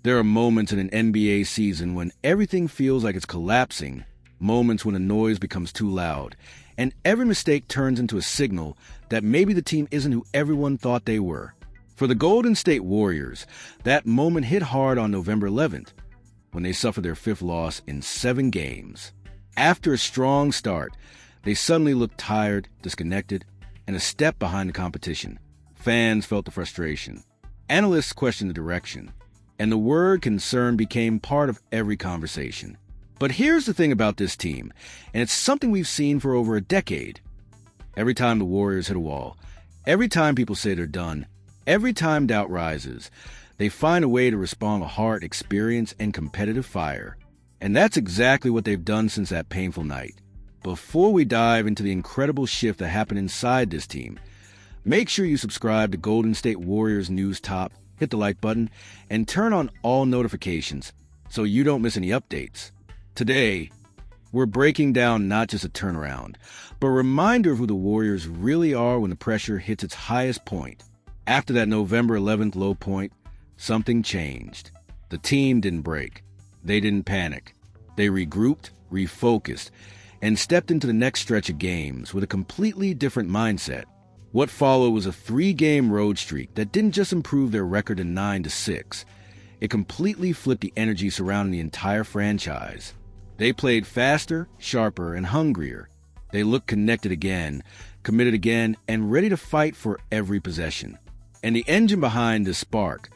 There are moments in an NBA season when everything feels like it's collapsing, moments when the noise becomes too loud, and every mistake turns into a signal that maybe the team isn't who everyone thought they were. For the Golden State Warriors, that moment hit hard on November 11th, when they suffered their fifth loss in 7 games. After a strong start, they suddenly looked tired, disconnected, and a step behind the competition. Fans felt the frustration. Analysts questioned the direction. And the word concern became part of every conversation. But here's the thing about this team, and it's something we've seen for over a decade. Every time the Warriors hit a wall, every time people say they're done, every time doubt rises, they find a way to respond with heart, experience, and competitive fire. And that's exactly what they've done since that painful night. Before we dive into the incredible shift that happened inside this team, make sure you subscribe to Golden State Warriors News Top, hit the like button, and turn on all notifications so you don't miss any updates. Today, we're breaking down not just a turnaround, but a reminder of who the Warriors really are when the pressure hits its highest point. After that November 11th low point, something changed. The team didn't break. They didn't panic. They regrouped, refocused, and stepped into the next stretch of games with a completely different mindset. What followed was a 3-game road streak that didn't just improve their record to 9-6. It completely flipped the energy surrounding the entire franchise. They played faster, sharper, and hungrier. They looked connected again, committed again, and ready to fight for every possession. And the engine behind this spark,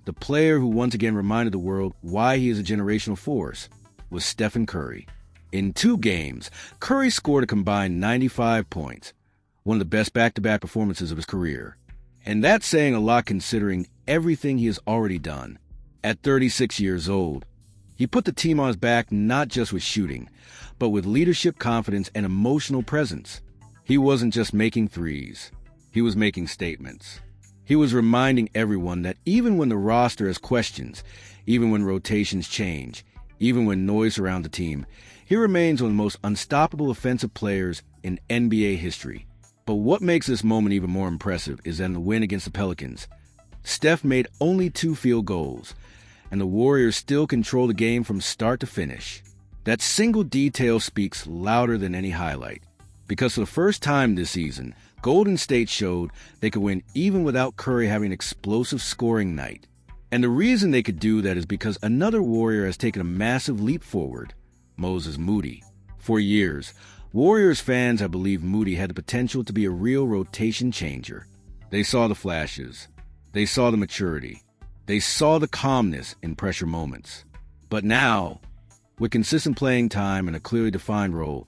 the player who once again reminded the world why he is a generational force, was Stephen Curry. In 2 games, Curry scored a combined 95 points, one of the best back-to-back performances of his career. And that's saying a lot considering everything he has already done. At 36 years old, he put the team on his back not just with shooting, but with leadership, confidence, and emotional presence. He wasn't just making threes. He was making statements. He was reminding everyone that even when the roster has questions, even when rotations change, even when noise surrounds the team, he remains one of the most unstoppable offensive players in NBA history. But what makes this moment even more impressive is that in the win against the Pelicans, Steph made only 2 field goals, and the Warriors still control the game from start to finish. That single detail speaks louder than any highlight, because for the first time this season, Golden State showed they could win even without Curry having an explosive scoring night. And the reason they could do that is because another Warrior has taken a massive leap forward, Moses Moody. For years, Warriors fans have believed Moody had the potential to be a real rotation changer. They saw the flashes. They saw the maturity. They saw the calmness in pressure moments. But now, with consistent playing time and a clearly defined role,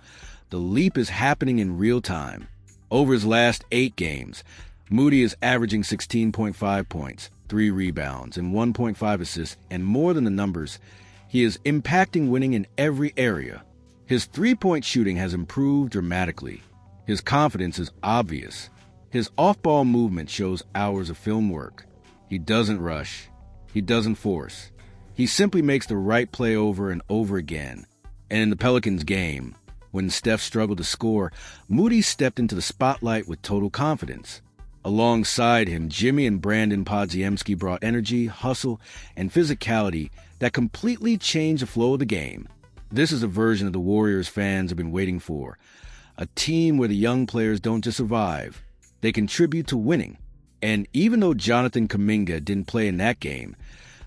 the leap is happening in real time. Over his last 8 games, Moody is averaging 16.5 points, 3 rebounds, and 1.5 assists, and more than the numbers, he is impacting winning in every area. His 3-point shooting has improved dramatically. His confidence is obvious. His off-ball movement shows hours of film work. He doesn't rush. He doesn't force. He simply makes the right play over and over again. And in the Pelicans game, when Steph struggled to score, Moody stepped into the spotlight with total confidence. Alongside him, Jimmy and Brandon Podziemski brought energy, hustle, and physicality that completely changed the flow of the game. This is a version of the Warriors fans have been waiting for. A team where the young players don't just survive, they contribute to winning. And even though Jonathan Kuminga didn't play in that game,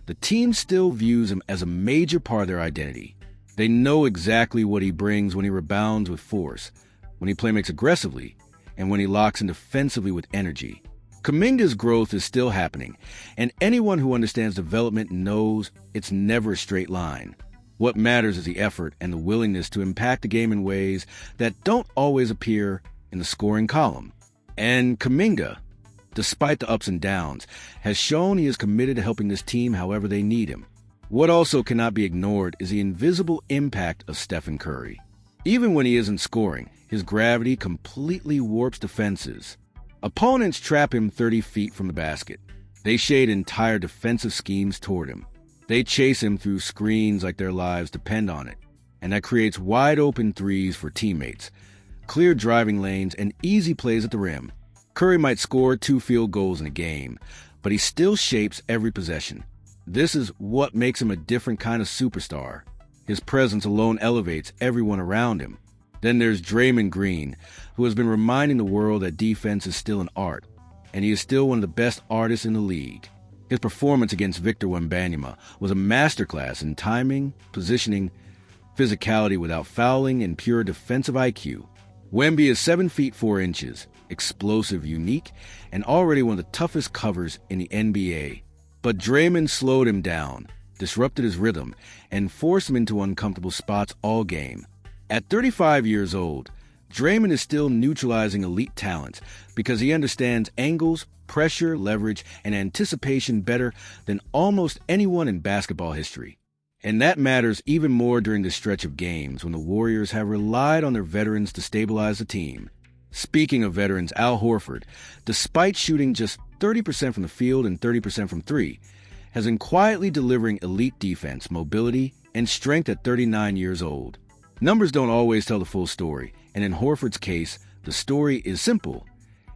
the team still views him as a major part of their identity. They know exactly what he brings when he rebounds with force, when he playmakes aggressively, and when he locks in defensively with energy. Kuminga's growth is still happening, and anyone who understands development knows it's never a straight line. What matters is the effort and the willingness to impact the game in ways that don't always appear in the scoring column. And Kuminga, despite the ups and downs, has shown he is committed to helping this team however they need him. What also cannot be ignored is the invisible impact of Stephen Curry. Even when he isn't scoring, his gravity completely warps defenses. Opponents trap him 30 feet from the basket. They shade entire defensive schemes toward him. They chase him through screens like their lives depend on it. And that creates wide-open threes for teammates, clear driving lanes, and easy plays at the rim. Curry might score 2 field goals in a game, but he still shapes every possession. This is what makes him a different kind of superstar. His presence alone elevates everyone around him. Then there's Draymond Green, who has been reminding the world that defense is still an art, and he is still one of the best artists in the league. His performance against Victor Wembanyama was a masterclass in timing, positioning, physicality without fouling, and pure defensive IQ. Wemby is 7 feet 4 inches, explosive, unique, and already one of the toughest covers in the NBA. But Draymond slowed him down, disrupted his rhythm, and forced him into uncomfortable spots all game. At 35 years old, Draymond is still neutralizing elite talent because he understands angles, pressure, leverage, and anticipation better than almost anyone in basketball history. And that matters even more during this stretch of games when the Warriors have relied on their veterans to stabilize the team. Speaking of veterans, Al Horford, despite shooting just 30% from the field and 30% from three, has been quietly delivering elite defense, mobility, and strength at 39 years old. Numbers don't always tell the full story, and in Horford's case, the story is simple.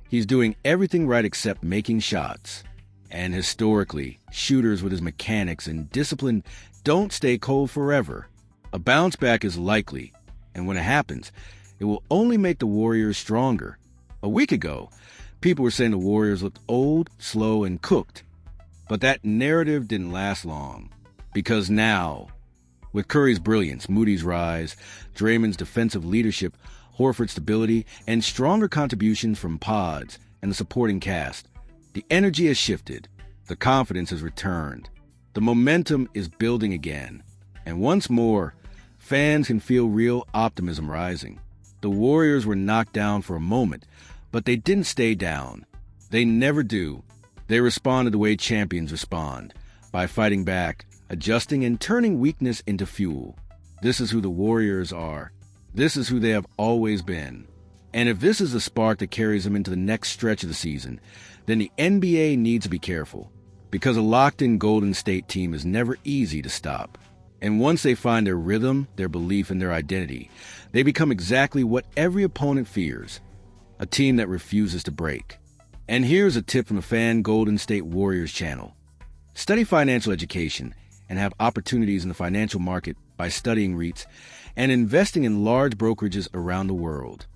He's doing everything right except making shots. And historically, shooters with his mechanics and discipline don't stay cold forever. A bounce back is likely, and when it happens, it will only make the Warriors stronger. A week ago, people were saying the Warriors looked old, slow, and cooked. But that narrative didn't last long. Because now, with Curry's brilliance, Moody's rise, Draymond's defensive leadership, Horford's stability, and stronger contributions from pods and the supporting cast, the energy has shifted. The confidence has returned. The momentum is building again. And once more, fans can feel real optimism rising. The Warriors were knocked down for a moment, but they didn't stay down. They never do. They responded the way champions respond, by fighting back, adjusting, and turning weakness into fuel. This is who the Warriors are. This is who they have always been. And if this is the spark that carries them into the next stretch of the season, then the NBA needs to be careful. Because a locked-in Golden State team is never easy to stop. And once they find their rhythm, their belief, and their identity, they become exactly what every opponent fears. A team that refuses to break. And here's a tip from the Fan Golden State Warriors channel. Study financial education and have opportunities in the financial market by studying REITs and investing in large brokerages around the world.